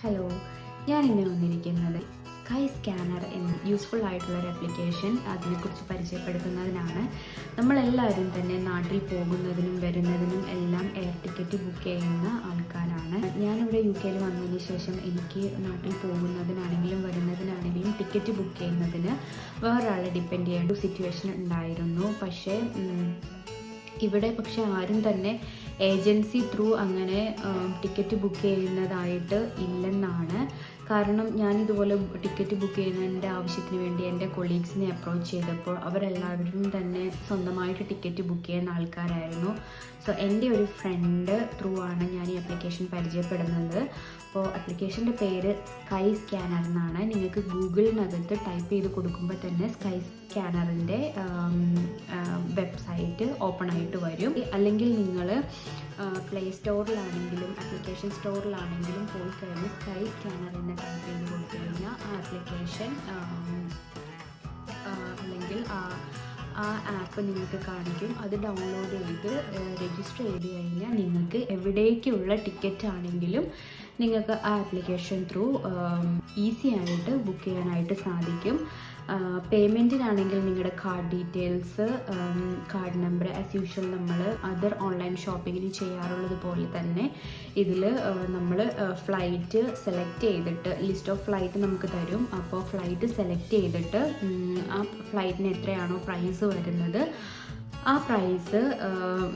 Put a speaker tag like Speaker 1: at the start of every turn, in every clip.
Speaker 1: Hello, ഞാൻ ഇന്ന് വന്നിരിക്കുന്നത് സ്കൈ സ്കാനർ എന്ന യൂസ്ഫുൾ ആയിട്ടുള്ളൊരു ആപ്ലിക്കേഷൻ അതിനെക്കുറിച്ച് പരിചയപ്പെടുത്തുന്നതിനാണ്. നമ്മളെല്ലാവരും തന്നെ നാട്ടിൽ പോകുന്നതിനും വരുന്നതിനും എല്ലാം എയർ ടിക്കറ്റ് ബുക്ക് ചെയ്യുന്ന ആൾക്കാരാണ്. ഞാനിവിടെ UK വന്നതിന് ശേഷം എനിക്ക് നാട്ടിൽ പോകുന്നതിനാണെങ്കിലും വരുന്നതിനാണെങ്കിലും ടിക്കറ്റ് ബുക്ക് ചെയ്യുന്നതിന് വേറൊരാളെ ഡിപ്പെൻഡ് ചെയ്യേണ്ട ഒരു സിറ്റുവേഷൻ ഉണ്ടായിരുന്നു. ഇവിടെ ആരും തന്നെ ഏജൻസി ത്രൂ അങ്ങനെ ടിക്കറ്റ് ബുക്ക് ചെയ്യുന്നതായിട്ട് ഇല്ലെന്നാണ്. കാരണം ഞാനിതുപോലെ ടിക്കറ്റ് ബുക്ക് ചെയ്യുന്നതിൻ്റെ ആവശ്യത്തിന് വേണ്ടി എൻ്റെ കൊളീഗ്സിനെ അപ്രോച്ച് ചെയ്തപ്പോൾ അവരെല്ലാവരും തന്നെ സ്വന്തമായിട്ട് ടിക്കറ്റ് ബുക്ക് ചെയ്യുന്ന ആൾക്കാരായിരുന്നു. സോ എൻ്റെ ഒരു ഫ്രണ്ട് ത്രൂ ആണ് ഞാൻ ഈ ആപ്ലിക്കേഷൻ പരിചയപ്പെടുന്നത്. അപ്പോൾ ആപ്ലിക്കേഷൻ്റെ പേര് സ്കൈ സ്കാനർ എന്നാണ്. നിങ്ങൾക്ക് ഗൂഗിളിനകത്ത് ടൈപ്പ് ചെയ്ത് കൊടുക്കുമ്പോൾ തന്നെ സ്കൈ സ്കാനറിൻ്റെ വെബ്സൈറ്റ് ഓപ്പൺ ആയിട്ട് വരും. അല്ലെങ്കിൽ നിങ്ങൾ പ്ലേ സ്റ്റോറിലാണെങ്കിലും ആപ്ലിക്കേഷൻ സ്റ്റോറിലാണെങ്കിലും പോയി കഴിഞ്ഞ് സ്കൈ സ്കാനർ എന്ന് ടൈപ്പ് ചെയ്ത് കൊടുത്തു കഴിഞ്ഞാൽ ആ ആപ്ലിക്കേഷൻ അല്ലെങ്കിൽ ആ ആപ്പ് നിങ്ങൾക്ക് കാണിക്കും. അത് ഡൗൺലോഡ് ചെയ്ത് രജിസ്റ്റർ ചെയ്ത് കഴിഞ്ഞാൽ നിങ്ങൾക്ക് എവിടേക്കുള്ള ടിക്കറ്റ് ആണെങ്കിലും നിങ്ങൾക്ക് ആ ആപ്ലിക്കേഷൻ ത്രൂ ഈസി ആയിട്ട് ബുക്ക് ചെയ്യാനായിട്ട് സാധിക്കും. പേയ്മെൻറ്റിനാണെങ്കിൽ നിങ്ങളുടെ card details, card number as usual നമ്മൾ അതർ ഓൺലൈൻ ഷോപ്പിങ്ങിന് ചെയ്യാറുള്ളത് പോലെ തന്നെ ഇതിൽ നമ്മൾ ഫ്ലൈറ്റ് സെലക്ട് ചെയ്തിട്ട് ലിസ്റ്റ് ഓഫ് ഫ്ലൈറ്റ് നമുക്ക് തരും. അപ്പോൾ ഫ്ലൈറ്റ് സെലക്ട് ചെയ്തിട്ട് ആ ഫ്ലൈറ്റിന് എത്രയാണോ പ്രൈസ് വരുന്നത് ആ പ്രൈസ്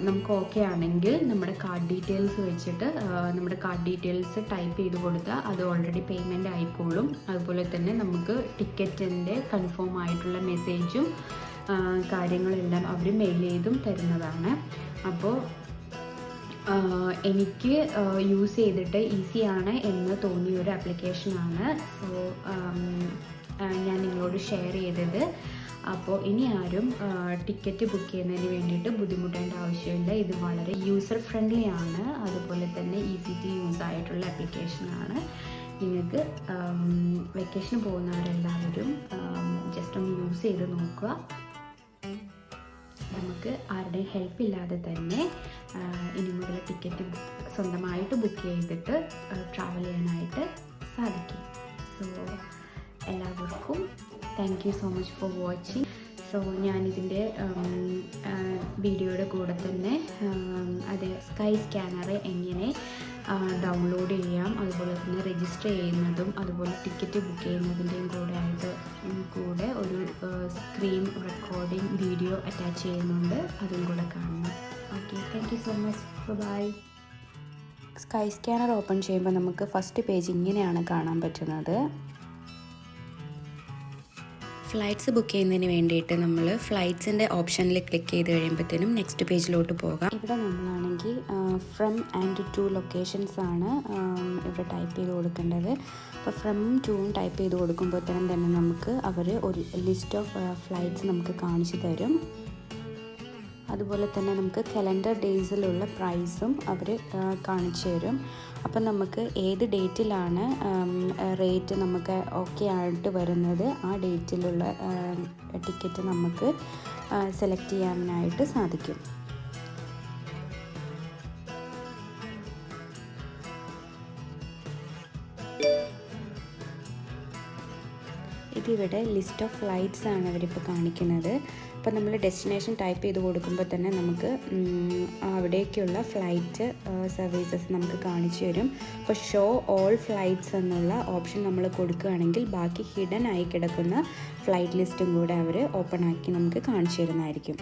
Speaker 1: നമുക്ക് ഓക്കെ ആണെങ്കിൽ നമ്മുടെ കാർഡ് ഡീറ്റെയിൽസ് വെച്ചിട്ട് നമ്മുടെ കാർഡ് ഡീറ്റെയിൽസ് ടൈപ്പ് ചെയ്ത് കൊടുത്താൽ അത് ഓൾറെഡി പേയ്മെൻ്റ് ആയിക്കോളും. അതുപോലെ തന്നെ നമുക്ക് ടിക്കറ്റിൻ്റെ കൺഫേം ആയിട്ടുള്ള മെസ്സേജും കാര്യങ്ങളെല്ലാം അവർ മെയിൽ ചെയ്തും തരുന്നതാണ്. അപ്പോൾ എനിക്ക് യൂസ് ചെയ്തിട്ട് ഈസിയാണ് എന്ന് തോന്നിയ ഒരു ആപ്ലിക്കേഷനാണ്. സോ ഞാൻ നിങ്ങളോട് ഷെയർ ചെയ്തത്. അപ്പോൾ ഇനി ആരും ടിക്കറ്റ് ബുക്ക് ചെയ്യുന്നതിന് വേണ്ടിയിട്ട് ബുദ്ധിമുട്ടേണ്ട ആവശ്യമില്ല. ഇത് വളരെ യൂസർ ഫ്രണ്ട്ലി ആണ്. അതുപോലെ തന്നെ ഈസി ടു യൂസ് ആയിട്ടുള്ള ആപ്ലിക്കേഷനാണ്. നിങ്ങൾക്ക് വെക്കേഷന് പോകുന്നവരെല്ലാവരും ജസ്റ്റ് ഒന്ന് യൂസ് ചെയ്ത് നോക്കുക. നമുക്ക് ആരുടെയും ഹെൽപ്പ് ഇല്ലാതെ തന്നെ ഇനി മുതൽ ടിക്കറ്റ് സ്വന്തമായിട്ട് ബുക്ക് ചെയ്തിട്ട് ട്രാവൽ ചെയ്യാനായിട്ട് സാധിക്കും. സോ എല്ലാവർക്കും thank you so much for watching. So ഞാനിതിൻ്റെ വീഡിയോയുടെ കൂടെ തന്നെ അത് സ്കൈ സ്കാനർ എങ്ങനെ ഡൗൺലോഡ് ചെയ്യാം, അതുപോലെ തന്നെ രജിസ്റ്റർ ചെയ്യുന്നതും അതുപോലെ ടിക്കറ്റ് ബുക്ക് ചെയ്യുന്നതിൻ്റെയും കൂടെ ഒരു സ്ക്രീൻ റെക്കോർഡിംഗ് വീഡിയോ അറ്റാച്ച് ചെയ്യുന്നുണ്ട്. അതും കൂടെ കാണണം. Okay, thank you so much. Bye. Skyscanner open ചെയ്യുമ്പോൾ നമുക്ക് ഫസ്റ്റ് പേജ് ഇങ്ങനെയാണ് കാണാൻ പറ്റുന്നത്. ഫ്ലൈറ്റ്സ് ബുക്ക് ചെയ്യുന്നതിന് വേണ്ടിയിട്ട് നമ്മൾ ഫ്ലൈറ്റ്സിൻ്റെ ഓപ്ഷനിൽ ക്ലിക്ക് ചെയ്ത് കഴിയുമ്പോഴത്തേനും നെക്സ്റ്റ് പേജിലോട്ട് പോകാം. ഇവിടെ നമ്മളാണെങ്കിൽ ഫ്രം ആൻഡ് ടു ലൊക്കേഷൻസ് ആണ് ഇവിടെ ടൈപ്പ് ചെയ്ത് കൊടുക്കേണ്ടത്. അപ്പോൾ ഫ്രം ടൂവും ടൈപ്പ് ചെയ്ത് കൊടുക്കുമ്പോഴത്തേനും തന്നെ നമുക്ക് അവർ ഒരു ലിസ്റ്റ് ഓഫ് ഫ്ലൈറ്റ്സ് നമുക്ക് കാണിച്ചു തരും. അതുപോലെ തന്നെ നമുക്ക് കലണ്ടർ ഡേയ്സിലുള്ള പ്രൈസും അവർ കാണിച്ചു തരും. അപ്പം നമുക്ക് ഏത് ഡേറ്റിലാണ് റേറ്റ് നമുക്ക് ഓക്കെ ആയിട്ട് വരുന്നത് ആ ഡേറ്റിലുള്ള ടിക്കറ്റ് നമുക്ക് സെലക്ട് ചെയ്യാനായിട്ട് സാധിക്കും. ഇതിവിടെ ലിസ്റ്റ് ഓഫ് ഫ്ലൈറ്റ്സ് ആണ് അവരിപ്പോൾ കാണിക്കുന്നത്. അപ്പോൾ നമ്മൾ ഡെസ്റ്റിനേഷൻ ടൈപ്പ് ചെയ്ത് കൊടുക്കുമ്പോൾ തന്നെ നമുക്ക് അവിടേക്കുള്ള ഫ്ലൈറ്റ് സർവീസസ് നമുക്ക് കാണിച്ചു തരും. അപ്പോൾ ഷോ ഓൾ ഫ്ലൈറ്റ്സ് എന്നുള്ള ഓപ്ഷൻ നമ്മൾ കൊടുക്കുകയാണെങ്കിൽ ബാക്കി ഹിഡൻ ആയി കിടക്കുന്ന ഫ്ലൈറ്റ് ലിസ്റ്റും കൂടെ അവർ ഓപ്പൺ ആക്കി നമുക്ക് കാണിച്ചു തരുന്നതായിരിക്കും.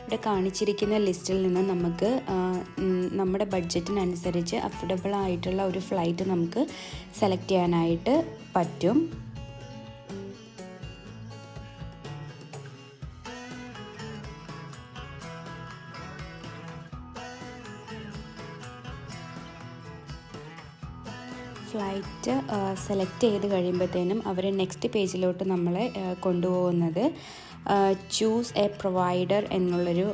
Speaker 1: ഇവിടെ കാണിച്ചിരിക്കുന്ന ലിസ്റ്റിൽ നിന്ന് നമുക്ക് നമ്മുടെ ബഡ്ജറ്റിനനുസരിച്ച് അഫോർഡബിൾ ആയിട്ടുള്ള ഒരു ഫ്ലൈറ്റ് നമുക്ക് സെലക്ട് ചെയ്യാനായിട്ട് പറ്റും. ഫ്ലൈറ്റ് സെലക്ട് ചെയ്ത് കഴിയുമ്പോഴത്തേനും അവർ നെക്സ്റ്റ് പേജിലോട്ട് നമ്മളെ കൊണ്ടുപോകുന്നത് ചൂസ് എ പ്രൊവൈഡർ എന്നുള്ളൊരു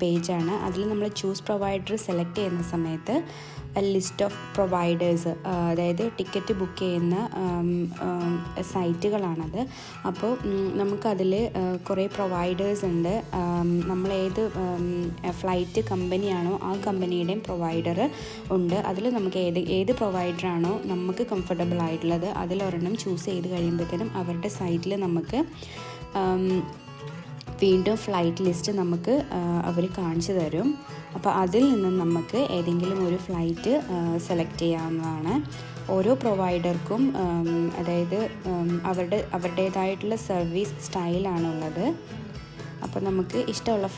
Speaker 1: പേജാണ്. അതിൽ നമ്മൾ ചൂസ് പ്രൊവൈഡർ സെലക്ട് ചെയ്യുന്ന സമയത്ത് ലിസ്റ്റ് ഓഫ് പ്രൊവൈഡേഴ്സ്, അതായത് ടിക്കറ്റ് ബുക്ക് ചെയ്യുന്ന സൈറ്റുകളാണത്. അപ്പോൾ നമുക്കതിൽ കുറേ പ്രൊവൈഡേഴ്സ് ഉണ്ട്. നമ്മൾ ഏത് ഫ്ലൈറ്റ് കമ്പനിയാണോ ആ കമ്പനിയുടെയും പ്രൊവൈഡർ ഉണ്ട്. അതിൽ നമുക്ക് ഏത് പ്രൊവൈഡറാണോ നമുക്ക് കംഫർട്ടബിൾ ആയിട്ടുള്ളത് അതിലൊരെണ്ണം ചൂസ് ചെയ്ത് കഴിയുമ്പോഴത്തേനും അവരുടെ സൈറ്റിൽ നമുക്ക് വീണ്ടും ഫ്ലൈറ്റ് ലിസ്റ്റ് നമുക്ക് അവർ കാണിച്ചു തരും. അപ്പോൾ അതിൽ നിന്ന് നമുക്ക് ഏതെങ്കിലും ഒരു ഫ്ലൈറ്റ് സെലക്ട് ചെയ്യാവുന്നതാണ്. ഓരോ പ്രൊവൈഡർക്കും അതായത് അവരുടേതായിട്ടുള്ള സർവീസ് സ്റ്റൈലാണുള്ളത്. അപ്പോൾ നമുക്ക് ഇഷ്ടമുള്ള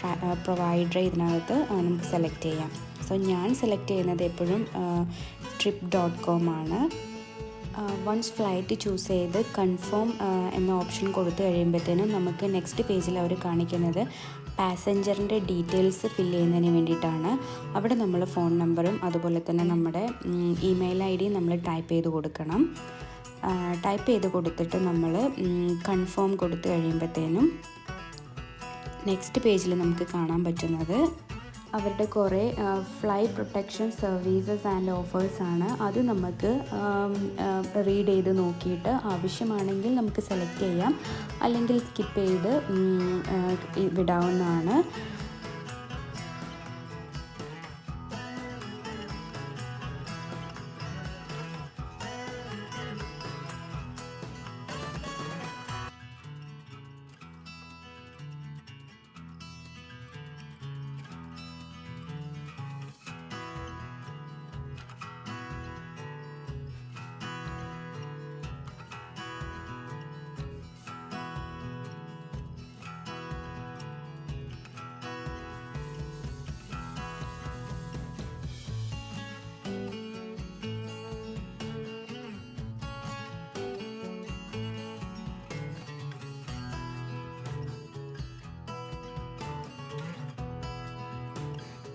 Speaker 1: പ്രൊവൈഡറെ ഇതിനകത്ത് നമുക്ക് സെലക്ട് ചെയ്യാം. സോ ഞാൻ സെലക്ട് ചെയ്യുന്നത് എപ്പോഴും trip.com ആണ്. വൺസ് ഫ്ലൈറ്റ് ചൂസ് ചെയ്ത് കൺഫേം എന്ന ഓപ്ഷൻ കൊടുത്തു കഴിയുമ്പോഴത്തേനും നമുക്ക് നെക്സ്റ്റ് പേജിൽ അവർ കാണിക്കുന്നത് പാസഞ്ചറിൻ്റെ ഡീറ്റെയിൽസ് ഫില്ല് ചെയ്യുന്നതിന് വേണ്ടിയിട്ടാണ്. അവിടെ നമ്മൾ ഫോൺ നമ്പറും അതുപോലെ തന്നെ നമ്മുടെ ഇമെയിൽ ID നമ്മൾ ടൈപ്പ് ചെയ്ത് കൊടുക്കണം. ടൈപ്പ് ചെയ്ത് കൊടുത്തിട്ട് നമ്മൾ കൺഫേം കൊടുത്തു കഴിയുമ്പോഴത്തേനും നെക്സ്റ്റ് പേജിൽ നമുക്ക് കാണാൻ പറ്റുന്നത് അവരുടെ കുറേ ഫ്ലൈ പ്രൊട്ടക്ഷൻ സർവീസസ് ആൻഡ് ഓഫേഴ്സാണ്. അത് നമുക്ക് റീഡ് ചെയ്ത് നോക്കിയിട്ട് ആവശ്യമാണെങ്കിൽ നമുക്ക് സെലക്ട് ചെയ്യാം, അല്ലെങ്കിൽ സ്കിപ്പ് ചെയ്ത് വിടാവുന്നതാണ്.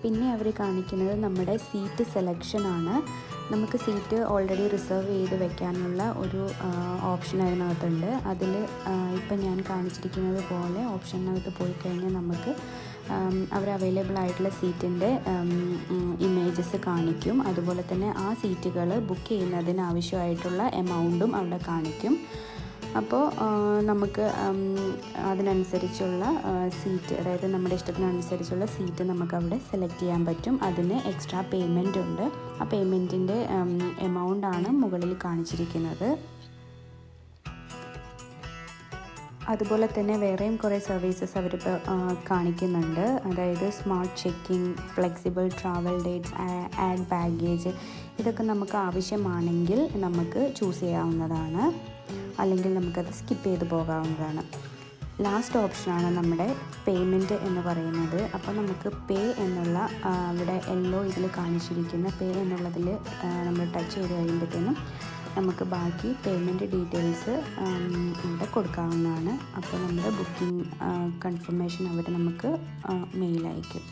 Speaker 1: പിന്നെ അവർ കാണിക്കുന്നത് നമ്മുടെ സീറ്റ് സെലക്ഷനാണ്. നമുക്ക് സീറ്റ് ഓൾറെഡി റിസർവ് ചെയ്ത് വെക്കാനുള്ള ഒരു ഓപ്ഷൻ അതിനകത്തുണ്ട്. അതിൽ ഇപ്പം ഞാൻ കാണിച്ചിരിക്കുന്നത് പോലെ ഓപ്ഷനകത്ത് പോയി കഴിഞ്ഞാൽ നമുക്ക് അവർ അവൈലബിൾ ആയിട്ടുള്ള സീറ്റിൻ്റെ ഇമേജസ് കാണിക്കും. അതുപോലെ തന്നെ ആ സീറ്റുകൾ ബുക്ക് ചെയ്യുന്നതിന് ആവശ്യമായിട്ടുള്ള എമൗണ്ടും അവിടെ കാണിക്കും. അപ്പോൾ നമുക്ക് അതിനനുസരിച്ചുള്ള സീറ്റ്, അതായത് നമ്മുടെ ഇഷ്ടത്തിനനുസരിച്ചുള്ള സീറ്റ് നമുക്ക് അവിടെ സെലക്ട് ചെയ്യാൻ പറ്റും. അതിന് എക്സ്ട്രാ പേയ്മെൻ്റ് ഉണ്ട്. ആ പേയ്മെൻറ്റിൻ്റെ എമൗണ്ടാണ് മുകളിൽ കാണിച്ചിരിക്കുന്നത്. അതുപോലെ തന്നെ വേറെയും കുറേ സർവീസസ് അവർ കാണിക്കുന്നുണ്ട്. അതായത് smart checking, flexible travel dates, add baggage, ഇതൊക്കെ നമുക്ക് ആവശ്യമാണെങ്കിൽ നമുക്ക് ചൂസ് ചെയ്യാവുന്നതാണ്, അല്ലെങ്കിൽ നമുക്കത് സ്കിപ്പ് ചെയ്ത് പോകാവുന്നതാണ്. ലാസ്റ്റ് ഓപ്ഷനാണ് നമ്മുടെ പേയ്മെൻറ്റ് എന്ന് പറയുന്നത്. അപ്പോൾ നമുക്ക് പേ എന്നുള്ള ഇവിടെ യെല്ലോ ഇതിൽ കാണിച്ചിരിക്കുന്ന പേ എന്നുള്ളതിൽ നമ്മൾ ടച്ച് ചെയ്ത് കഴിയുമ്പോഴത്തേനും നമുക്ക് ബാക്കി പേയ്മെൻറ്റ് ഡീറ്റെയിൽസ് ഇവിടെ കൊടുക്കാവുന്നതാണ്. അപ്പോൾ നമ്മുടെ ബുക്കിംഗ് കൺഫർമേഷൻ അവർ നമുക്ക് മെയിൽ അയക്കും.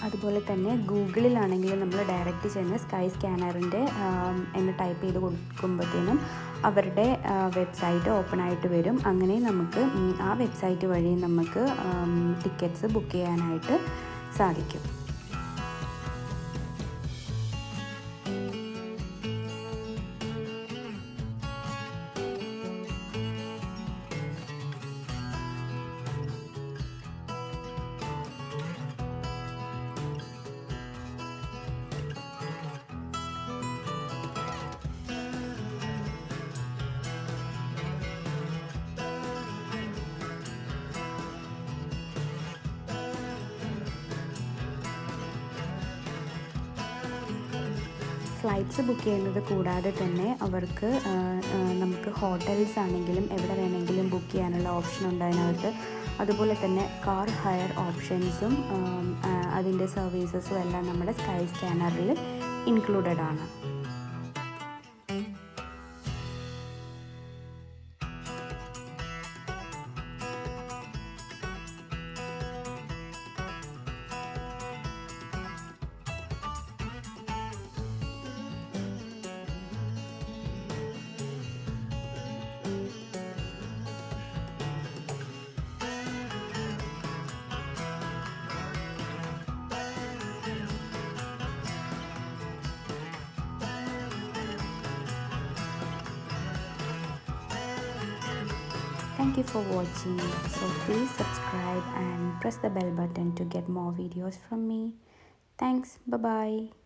Speaker 1: അതുപോലെ തന്നെ ഗൂഗിളിലാണെങ്കിൽ നമ്മൾ ഡയറക്റ്റ് ചെന്ന് സ്കൈ സ്കാനറിൻ്റെ എന്ന് ടൈപ്പ് ചെയ്ത് കൊടുക്കുമ്പോഴത്തേനും അവരുടെ വെബ്സൈറ്റ് ഓപ്പൺ ആയിട്ട് വരും. അങ്ങനെ നമുക്ക് ആ വെബ്സൈറ്റ് വഴി നമുക്ക് ടിക്കറ്റ്സ് ബുക്ക് ചെയ്യാനായിട്ട് സാധിക്കും. ഫ്ലൈറ്റ്സ് ബുക്ക് ചെയ്യുന്നത് കൂടാതെ തന്നെ അവർക്ക് നമുക്ക് ഹോട്ടൽസ് ആണെങ്കിലും എവിടെ വേണമെങ്കിലും ബുക്ക് ചെയ്യാനുള്ള ഓപ്ഷൻ ഉണ്ട് അതിനകത്ത്. അതുപോലെ തന്നെ കാർ ഹയർ ഓപ്ഷൻസും അതിൻ്റെ സർവീസസും എല്ലാം നമ്മുടെ സ്കൈ സ്കാനറിൽ ഇൻക്ലൂഡഡ് ആണ്.
Speaker 2: Thank you for watching. So please subscribe and press the bell button to get more videos from me. Thanks. Bye bye.